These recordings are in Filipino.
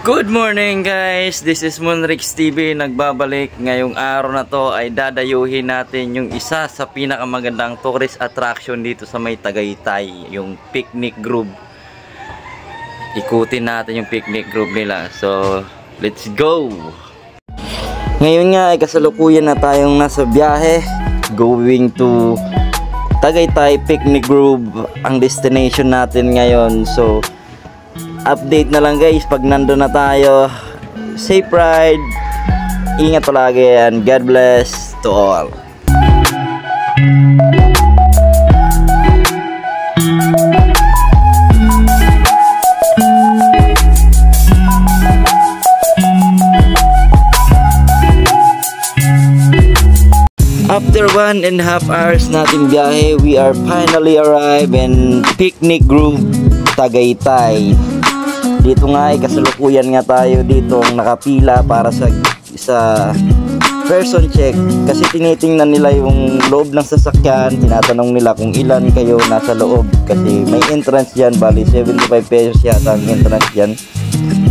Good morning guys, this is Monrix TV nagbabalik. Ngayong araw na to ay dadayuhin natin yung isa sa pinakamagandang tourist attraction dito sa may Tagaytay, yung Picnic Grove. Ikutin natin yung Picnic Grove nila. So, let's go! Ngayon nga ay kasalukuyan na tayong nasa biyahe going to Tagaytay Picnic Grove, ang destination natin ngayon. So, update na lang guys pag nandun na tayo. Safe ride, ingat palagi, and God bless to all. After 1.5 hours nating biyahe, we are finally arrived in Picnic Grove, Tagaytay. Dito nga ay kasalukuyan nga tayo dito ang nakapila para sa person check, kasi tinitingnan nila yung loob ng sasakyan. Tinatanong nila kung ilan kayo nasa loob, kasi may entrance dyan. Bali 75 pesos yata ang entrance dyan.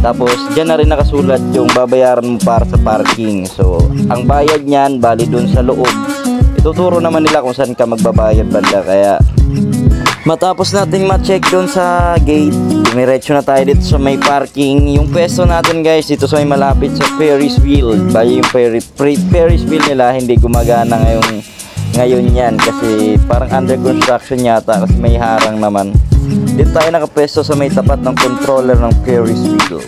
Tapos dyan na rin nakasulat yung babayaran mo para sa parking. So ang bayad nyan bali dun sa loob. Ituturo naman nila kung saan ka magbabayad banda. Kaya matapos nating ma-check doon sa gate, dumiretso na tayo dito sa may parking. Yung pwesto natin guys dito sa may malapit sa Ferris wheel. Bali yung Ferris wheel nila hindi gumagana ngayon yan, kasi parang under construction yata, kasi may harang naman. Dito tayo nakapwesto sa may tapat ng controller ng Ferris wheel.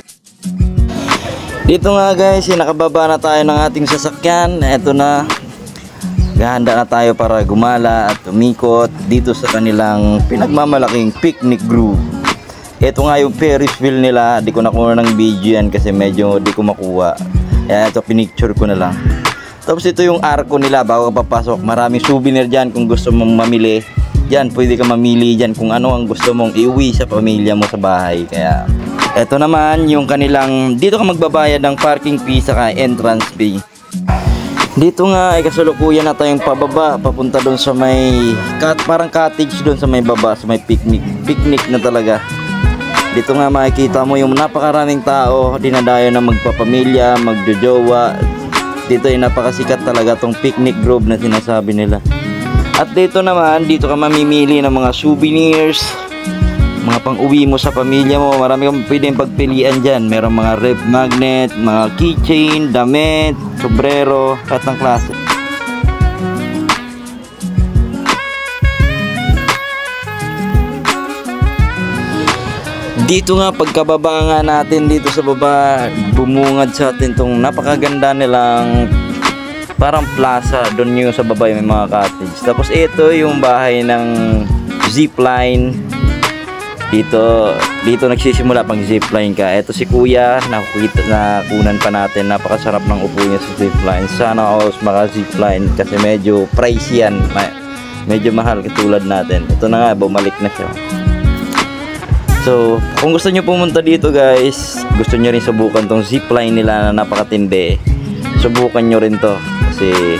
Dito nga guys, nakababa na tayo ng ating sasakyan. Eto na, gahanda na tayo para gumala at umikot dito sa kanilang pinagmamalaking Picnic Grove. Ito nga yung Ferris wheel nila. Di ko nakuha ng video yan kasi medyo di ko makuha. Kaya ito pinicture ko na lang. Tapos ito yung arko nila bago ka papasok. Maraming souvenir dyan kung gusto mong mamili. Dyan pwede ka mamili dyan kung ano ang gusto mong iuwi sa pamilya mo sa bahay. Kaya ito naman yung kanilang, dito ka magbabayad ng parking fee saka entrance fee. Dito nga ay kasalukuyan na tayong pababa papunta doon sa may parang cottage doon sa may baba, sa may picnic na talaga. Dito nga makikita mo yung napakaraming tao, dinadayo na magpapamilya, magjojowa. Dito ay napakasikat talaga tong Picnic Grove na sinasabi nila. At dito naman, dito ka mamimili ng mga souvenirs, mga pang-uwi mo sa pamilya mo. Marami kang pwedeng pagpilian dyan. Merong mga ref magnet, mga keychain, damit, sombrero, kahit ng klase. Dito nga pagkababa nga natin dito sa baba, bumungad sa atin tong napakaganda nilang parang plaza. Doon yung sa baba yung may mga cottage. Tapos ito yung bahay ng zipline. Dito nagsisimula pang zipline ka. Ito si kuya, nakunan pa natin. Napakasarap ng upo niya sa zipline. Sana all maka zipline kasi medyo pricey yan. Medyo mahal katulad natin. Ito na nga, bumalik na siya. So, kung gusto nyo pumunta dito guys, gusto nyo rin subukan tong zipline nila na napakatindi, subukan nyo rin to. Kasi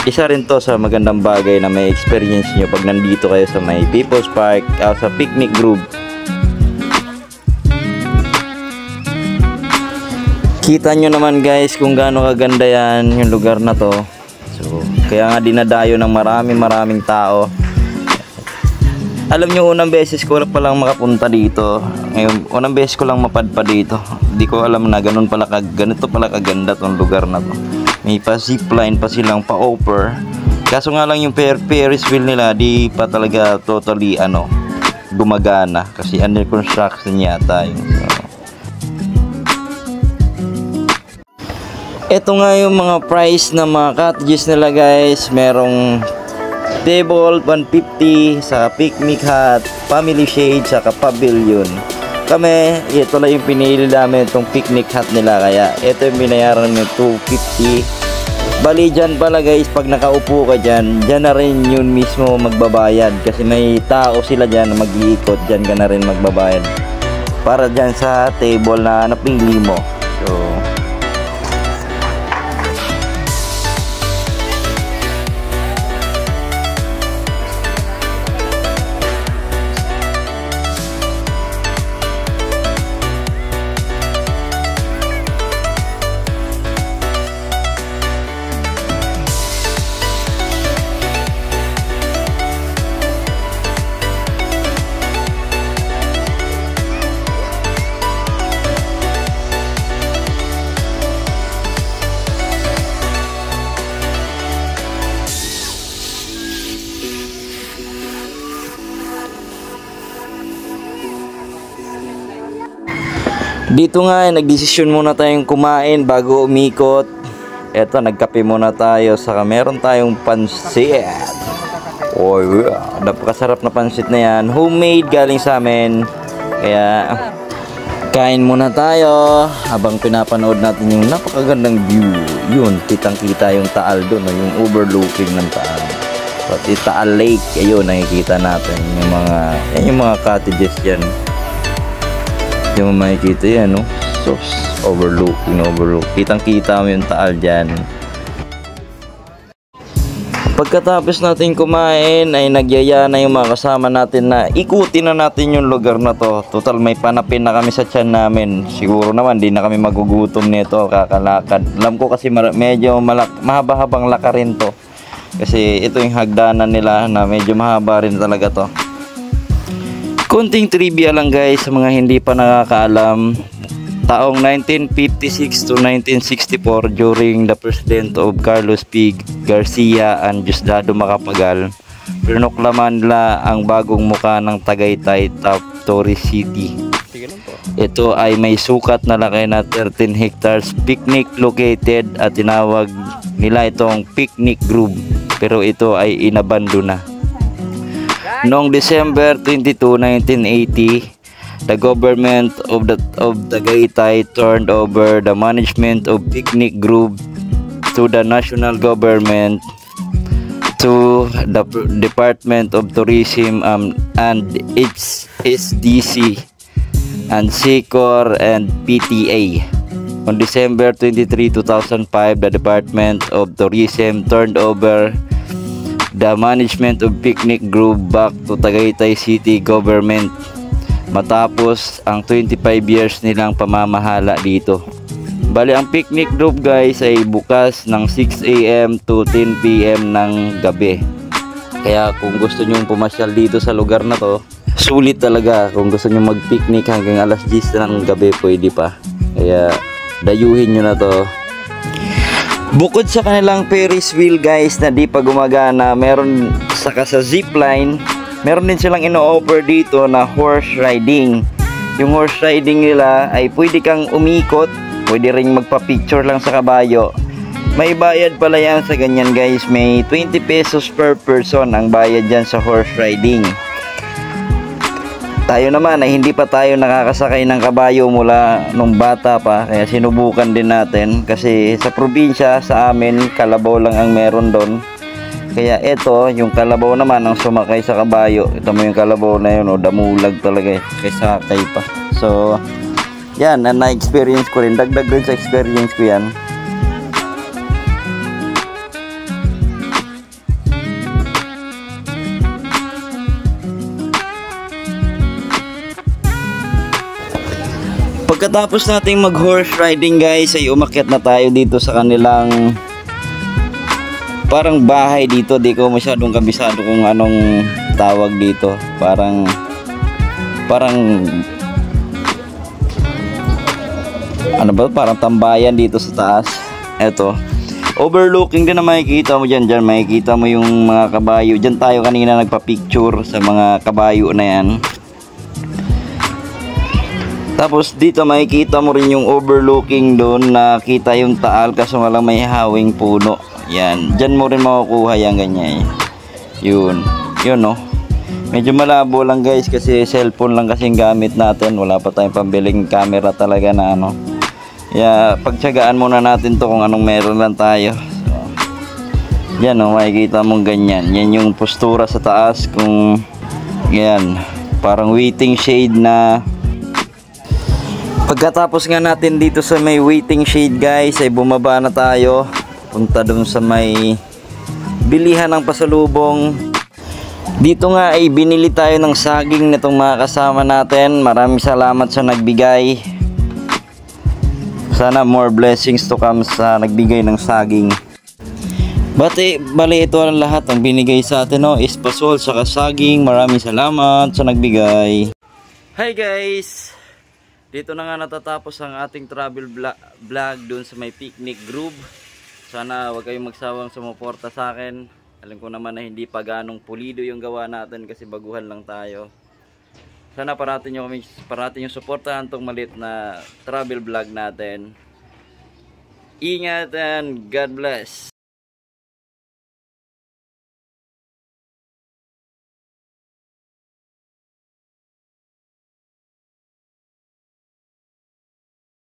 isa rin to sa magandang bagay na may experience nyo pag nandito kayo sa may People's Park o sa Picnic Grove. Kita nyo naman guys kung gaano kaganda yan yung lugar na to. So, kaya nga dinadayo ng maraming tao. Alam nyo, unang beses ko pa lang makapunta dito. Ngayon, unang beses ko lang mapadpa dito. Hindi ko alam na ganito pala kaganda tong lugar na to. May pa zipline pa silang pa-offer. Kaso nga lang yung Ferris wheel nila di pa talaga totally gumagana, kasi under construction yata yun. So, ito nga yung mga price ng mga cottages nila guys. Merong table 150 sa picnic hut, family shade saka pavilion. Kami, ito lang yung pinili namin, itong picnic hut nila. Kaya ito yung binayaran ng 250. Bali dyan pala guys, pag nakaupo ka dyan na rin yun mismo magbabayad. Kasi may tao sila dyan na mag-iikot, dyan ka na rin magbabayad para dyan sa table na napili mo. So Dito nga nagdesisyon muna tayong kumain bago umikot. Eto, nagkape muna tayo, saka meron tayong pansit. Oh yeah, napakasarap na pansit na yan, homemade galing sa amin. Kaya kain muna tayo habang pinapanood natin yung napakagandang view. Yun, kitang-kita yung Taal doon, yung overlooking ng Taal. Pati Taal Lake, ayun, nakikita natin yung mga cottages yan. Yung makikita yan, no? So, overlooking. Kitang-kita mo yung Taal dyan. Pagkatapos natin kumain ay nagyaya na yung mga kasama natin na ikutin na natin yung lugar na to. Total may panapin na kami sa tiyan namin. Siguro naman di na kami magugutom nito kakalakad. Alam ko kasi medyo mahaba-habang lakarin to. Kasi ito yung hagdanan nila na medyo mahaba rin talaga to. Konting trivia lang guys sa mga hindi pa nakakaalam. Taong 1956 to 1964 during the president of Carlos P. Garcia and Diosdado Macapagal, pinoklaman nila ang bagong muka ng Tagaytay Top Tourist City. Ito ay may sukat na laki na 13 hectares, picnic located at tinawag nila itong Picnic Grove, pero ito ay inabando na. Noong December 22, 1980, the government of Tagaytay turned over the management of Picnic Grove to the national government, to the Department of Tourism and its SDC and SECOR and PTA. On December 23, 2005, the Department of Tourism turned over the management of Picnic Grove back to Tagaytay City Government matapos ang 25 years nilang pamamahala dito. Bali, ang Picnic Grove guys ay bukas ng 6 AM to 10 PM ng gabi. Kaya kung gusto nyo pumasyal dito sa lugar na to, sulit talaga. Kung gusto nyo mag-picnic hanggang alas 10 ng gabi, pwede pa. Kaya dayuhin nyo na to. Bukod sa kanilang Ferris wheel guys na di pa gumagana, meron saka sa zipline, meron din silang ino-offer dito na horse riding. Yung horse riding nila ay pwede kang umikot, pwede ring magpa-picture lang sa kabayo. May bayad pala yan sa ganyan guys, may 20 pesos per person ang bayad dyan sa horse riding. Tayo naman ay hindi pa tayo nakakasakay ng kabayo mula nung bata pa, kaya sinubukan din natin kasi sa probinsya sa amin kalabaw lang ang meron doon. Kaya ito, yung kalabaw naman ang sumakay sa kabayo. Ito mo yung kalabaw na yun, damulag talaga kay sakay pa. So yan, na-experience ko rin, dagdag rin sa experience ko yan. Pagkatapos nating mag horse riding guys ay umakyat na tayo dito sa kanilang parang bahay dito. Di ko masyadong kabisado kung anong tawag dito. Parang ano ba? Parang tambayan dito sa taas. Eto, overlooking din na makikita mo dyan. Dyan makikita mo yung mga kabayo. Dyan tayo kanina nagpa-picture sa mga kabayo na yan. Tapos dito makikita mo rin yung overlooking doon, nakita yung Taal kaso nga lang may hawing puno. Yan, dyan mo rin makukuha yan ganyan. Yun no. Medyo malabo lang guys kasi cellphone lang kasing gamit natin. Wala pa tayong pambiling camera talaga na ano. Kaya pagtsagaan muna natin to kung anong meron lang tayo. So, yan no, makikita mong ganyan. Yan yung postura sa taas kung yan, parang waiting shade na. Pagkatapos nga natin dito sa may waiting shade guys ay bumaba na tayo. Punta dun sa may bilihan ng pasalubong. Dito nga ay binili tayo ng saging nitong mga kasama natin. Maraming salamat sa nagbigay. Sana more blessings to come sa nagbigay ng saging. Bali ito ang lahat ang binigay sa atin, no? Espasol sa saging. Maraming salamat sa nagbigay. Hi guys! Dito na nga natatapos ang ating travel vlog dun sa may Picnic Grove. Sana wag kayong magsawang sumuporta sa akin. Alam ko naman na hindi pa ganong pulido yung gawa natin kasi baguhan lang tayo. Sana parati nyo suportahan tong maliit na travel vlog natin. Ingat and God bless.